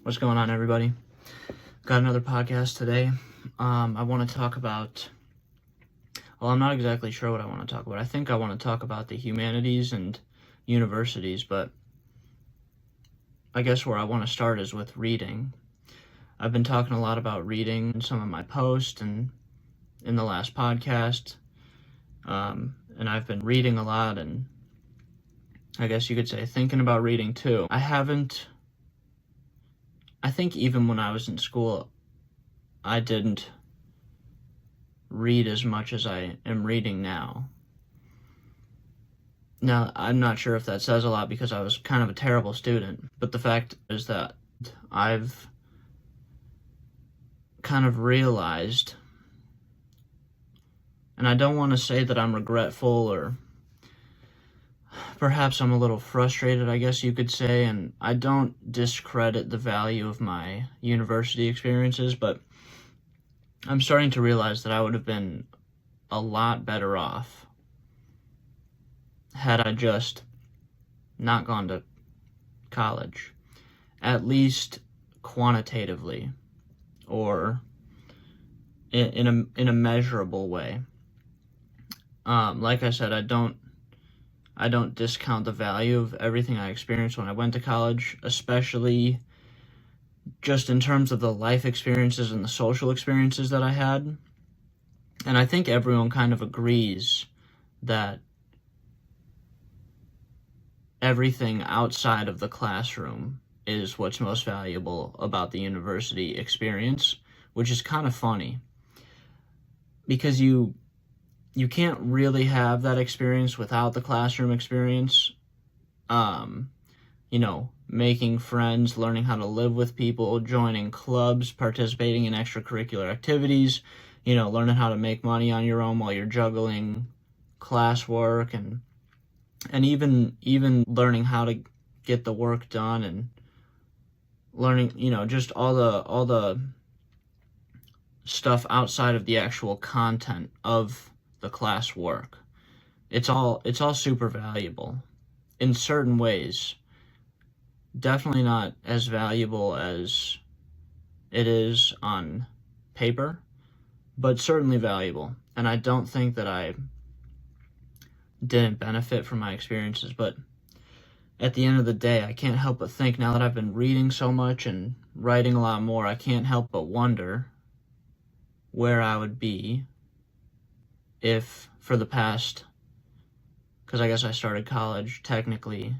What's going on, everybody? Got another podcast today. I want to talk about, I'm not exactly sure what I want to talk about. I think I want to talk about the humanities and universities, but I guess where I want to start is with reading. I've been talking a lot about reading in some of my posts and in the last podcast, and I've been reading a lot, and I guess you could say thinking about reading too. I think even when I was in school, I didn't read as much as I am reading now. Now, I'm not sure if that says a lot because I was kind of a terrible student, but the fact is that I've kind of realized, and I don't want to say that I'm regretful, or perhaps I'm a little frustrated, I guess you could say, and I don't discredit the value of my university experiences, but I'm starting to realize that I would have been a lot better off had I just not gone to college, at least quantitatively, or in a measurable way. Like I said, I don't discount the value of everything I experienced when I went to college, especially just in terms of the life experiences and the social experiences that I had. And I think everyone kind of agrees that everything outside of the classroom is what's most valuable about the university experience, which is kind of funny because you can't really have that experience without the classroom experience. Making friends, learning how to live with people, joining clubs, participating in extracurricular activities, learning how to make money on your own while you're juggling classwork and even learning how to get the work done, and learning, just all the stuff outside of the actual content of the class work. It's all super valuable in certain ways. Definitely not as valuable as it is on paper, but certainly valuable. And I don't think that I didn't benefit from my experiences, but at the end of the day, I can't help but think, now that I've been reading so much and writing a lot more, I can't help but wonder where I would be if for the past, because I guess I started college technically,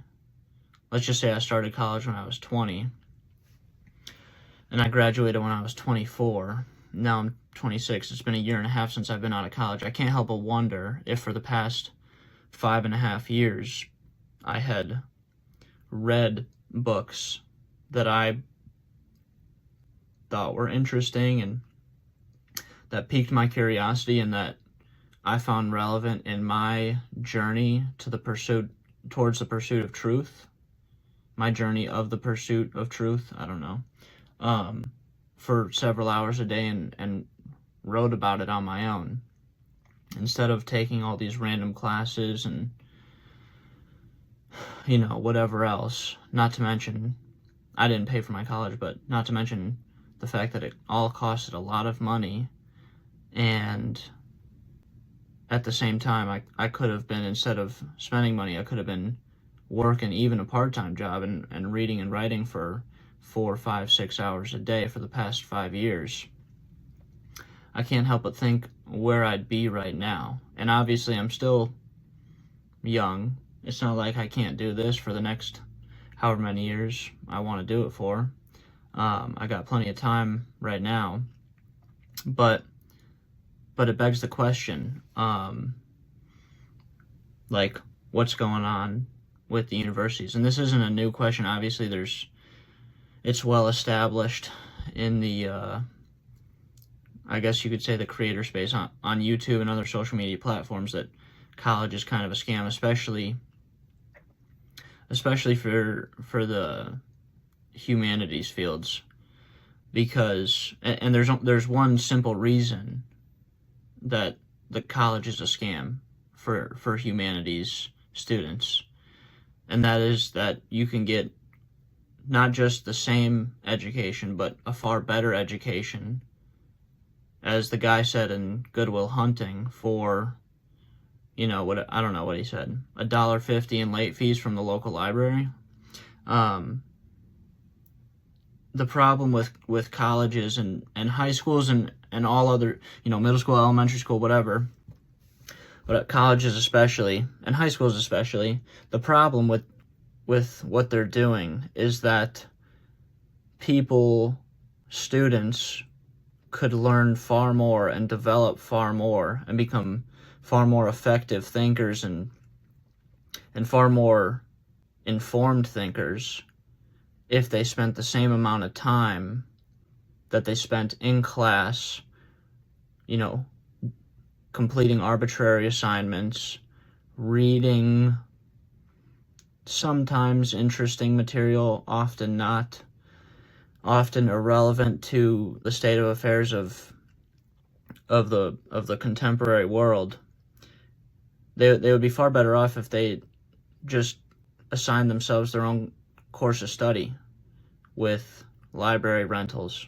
let's just say I started college when I was 20, and I graduated when I was 24. Now I'm 26. It's been a year and a half since I've been out of college. I can't help but wonder if for the past 5.5 years I had read books that I thought were interesting and that piqued my curiosity and that I found relevant in my journey towards the pursuit of truth. My journey of the pursuit of truth, I don't know, for several hours a day and wrote about it on my own, instead of taking all these random classes and, whatever else. Not to mention, I didn't pay for my college, but not to mention the fact that it all costed a lot of money, and at the same time, I could have been, instead of spending money, I could have been working even a part-time job and reading and writing for 4, 5, 6 hours a day for the past 5 years. I can't help but think where I'd be right now. And obviously I'm still young. It's not like I can't do this for the next however many years I want to do it for. I got plenty of time right now. But it begs the question, what's going on with the universities? And this isn't a new question. Obviously it's well established in the I guess you could say the creator space on YouTube and other social media platforms that college is kind of a scam, especially for the humanities fields, because and there's one simple reason that the college is a scam for humanities students, and that is that you can get not just the same education, but a far better education, as the guy said in Good Will Hunting, for, what, I don't know what he said, $1.50 in late fees from the local library. The problem with colleges and high schools and all other, middle school, elementary school, whatever, but at colleges especially, and high schools especially, the problem with what they're doing is that students could learn far more and develop far more and become far more effective thinkers and far more informed thinkers if they spent the same amount of time that they spent in class, completing arbitrary assignments, reading sometimes interesting material, often not, often irrelevant to the state of affairs of the contemporary world. They would be far better off if they just assigned themselves their own course of study with library rentals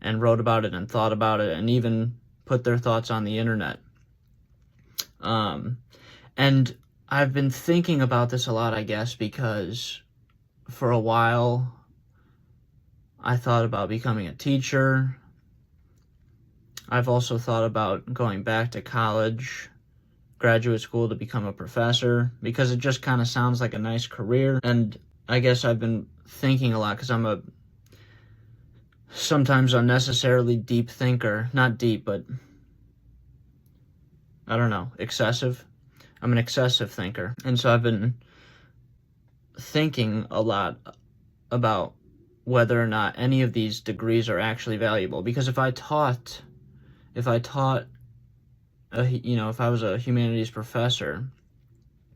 and wrote about it and thought about it and even put their thoughts on the internet. And I've been thinking about this a lot, I guess, because for a while I thought about becoming a teacher. I've also thought about going back to college, graduate school, to become a professor, because it just kind of sounds like a nice career. And I guess I've been thinking a lot because I'm a sometimes unnecessarily deep thinker. Not deep, but I don't know, excessive. I'm an excessive thinker. And so I've been thinking a lot about whether or not any of these degrees are actually valuable. Because if I was a humanities professor,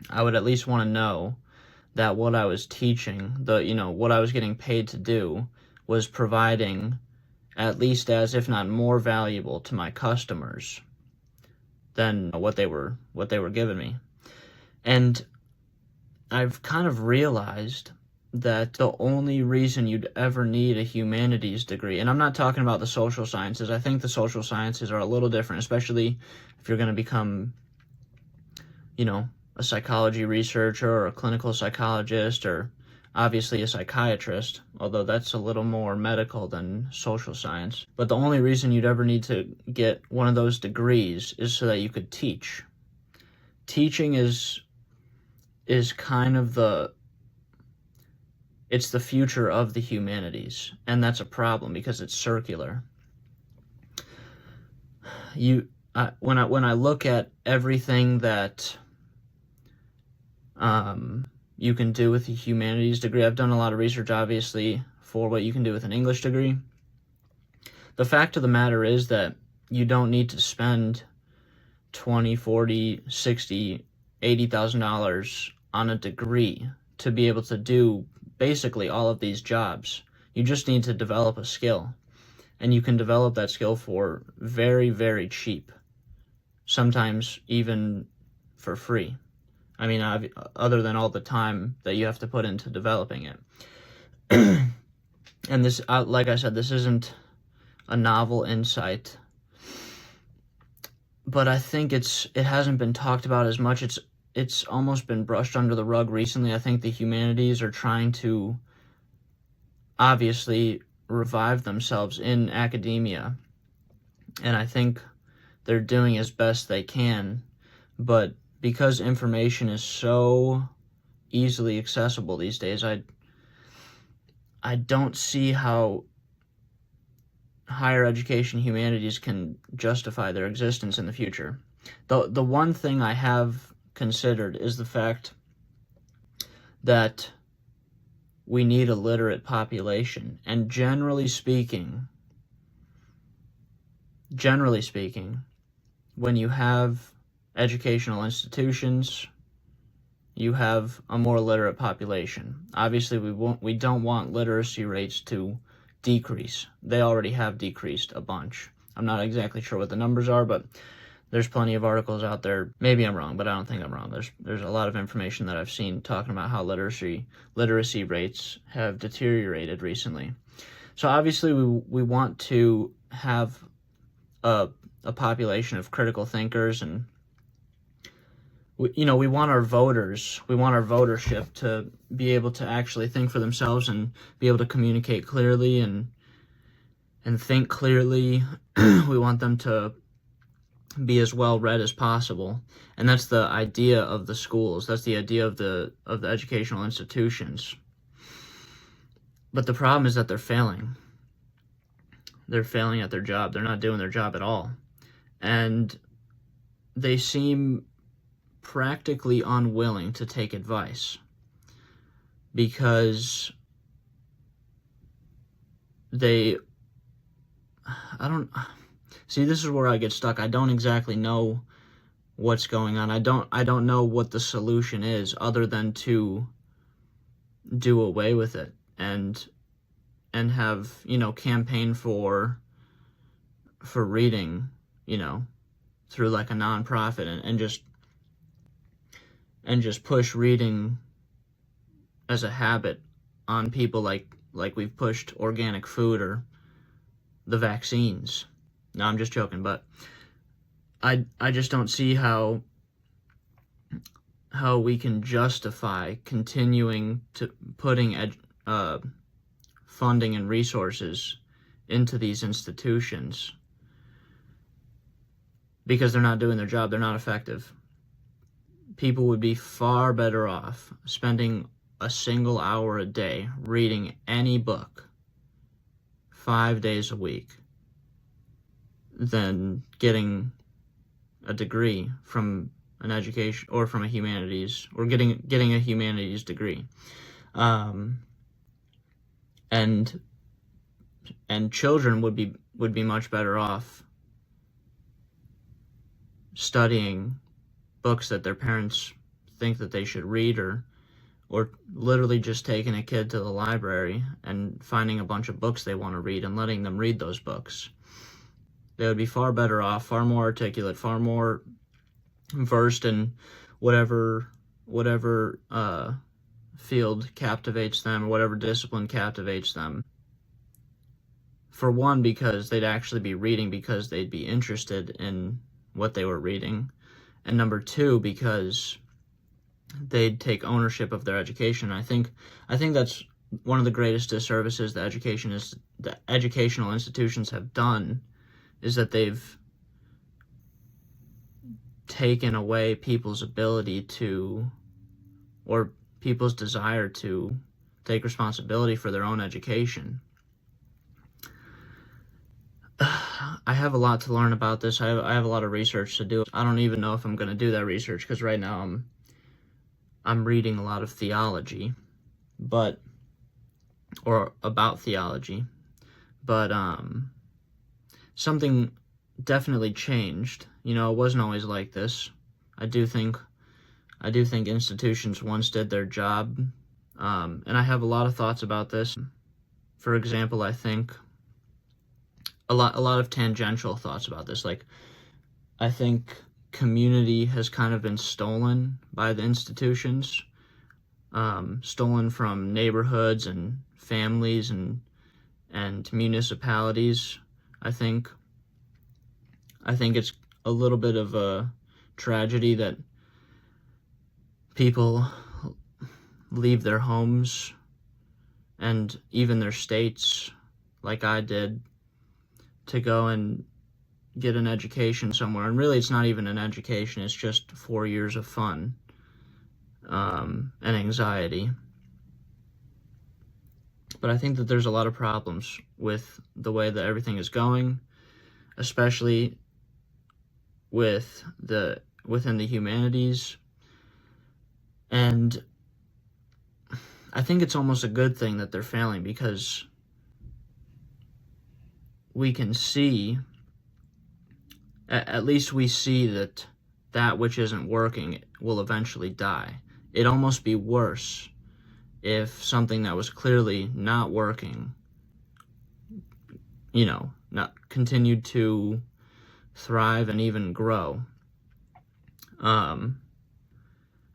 I would at least want to know that what I was teaching, what I was getting paid to do, was providing at least as, if not more valuable to my customers than what they were giving me. And I've kind of realized that the only reason you'd ever need a humanities degree, and I'm not talking about the social sciences. I think the social sciences are a little different, especially if you're going to become, a psychology researcher or a clinical psychologist or obviously a psychiatrist, although that's a little more medical than social science. But the only reason you'd ever need to get one of those degrees is so that you could teach. Teaching is kind of it's the future of the humanities, and that's a problem because it's circular. When I look at everything that you can do with a humanities degree, I've done a lot of research, obviously, for what you can do with an English degree. The fact of the matter is that you don't need to spend $20, $40, $60, $80,000 on a degree to be able to do basically all of these jobs. You just need to develop a skill, and you can develop that skill for very, very cheap, sometimes even for free. I mean, other than all the time that you have to put into developing it. And this, like I said, this isn't a novel insight, but I think it hasn't been talked about as much. It's almost been brushed under the rug recently. I think the humanities are trying to obviously revive themselves in academia, and I think they're doing as best they can, but because information is so easily accessible these days, I don't see how higher education humanities can justify their existence in the future. The one thing I have considered is the fact that we need a literate population, and generally speaking, when you have educational institutions, you have a more literate population. Obviously, we don't want literacy rates to decrease. They already have decreased a bunch. I'm not exactly sure what the numbers are, but There's plenty of articles out there. Maybe I'm wrong, but I don't think I'm wrong. There's a lot of information that I've seen talking about how literacy rates have deteriorated recently. So obviously we want to have a population of critical thinkers, and we want our votership to be able to actually think for themselves and be able to communicate clearly and think clearly. We want them to be as well read as possible, and that's the idea of the schools. That's the idea of the educational institutions. But the problem is that they're failing. They're failing at their job. They're not doing their job at all, and they seem practically unwilling to take advice because I don't see, this is where I get stuck. I don't exactly know what's going on. I don't know what the solution is other than to do away with it and have, campaign for reading, through like a nonprofit and just push reading as a habit on people like we've pushed organic food or the vaccines. No, I'm just joking, but I just don't see how we can justify continuing to putting funding and resources into these institutions because they're not doing their job. They're not effective. People would be far better off spending a single hour a day reading any book 5 days a week than getting a degree from an education or from a humanities, or getting a humanities degree. And children would be much better off studying books that their parents think that they should read, or literally just taking a kid to the library and finding a bunch of books they want to read and letting them read those books. They would be far better off, far more articulate, far more versed in whatever field captivates them, or whatever discipline captivates them. For one, because they'd actually be reading because they'd be interested in what they were reading. And number two, because they'd take ownership of their education. I think that's one of the greatest disservices the educational institutions have done, is that they've taken away people's ability to, or people's desire to, take responsibility for their own education. I have a lot to learn about this. I have a lot of research to do. I don't even know if I'm going to do that research because right now I'm reading a lot of theology, or about theology, but something definitely changed. It wasn't always like this. I do think institutions once did their job, and I have a lot of thoughts about this. For example, I think a lot of tangential thoughts about this. Like, I think community has kind of been stolen by the institutions, stolen from neighborhoods and families and municipalities. I think it's a little bit of a tragedy that people leave their homes and even their states, like I did, to go and get an education somewhere. And really, it's not even an education. It's just 4 years of fun and anxiety. But I think that there's a lot of problems with the way that everything is going, especially within the humanities. And I think it's almost a good thing that they're failing, because we can see, at least we see that which isn't working will eventually die. It'd almost be worse if something that was clearly not working, not continued to thrive and even grow. And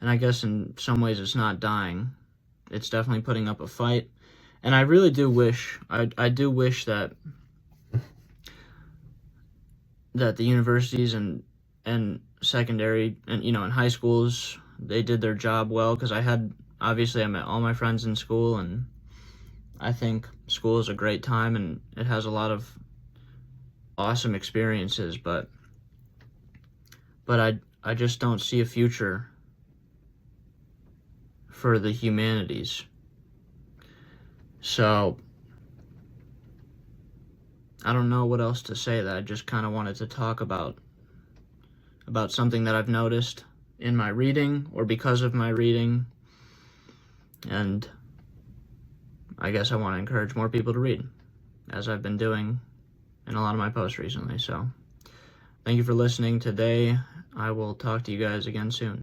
I guess in some ways it's not dying. It's definitely putting up a fight. And I really do wish, I do wish that the universities and secondary and, in high schools, they did their job well, because I met all my friends in school, and I think school is a great time and it has a lot of awesome experiences, but I just don't see a future for the humanities. So I don't know what else to say. That I just kind of wanted to talk about something that I've noticed in my reading, or because of my reading, and I guess I want to encourage more people to read, as I've been doing in a lot of my posts recently. So thank you for listening today. I will talk to you guys again soon.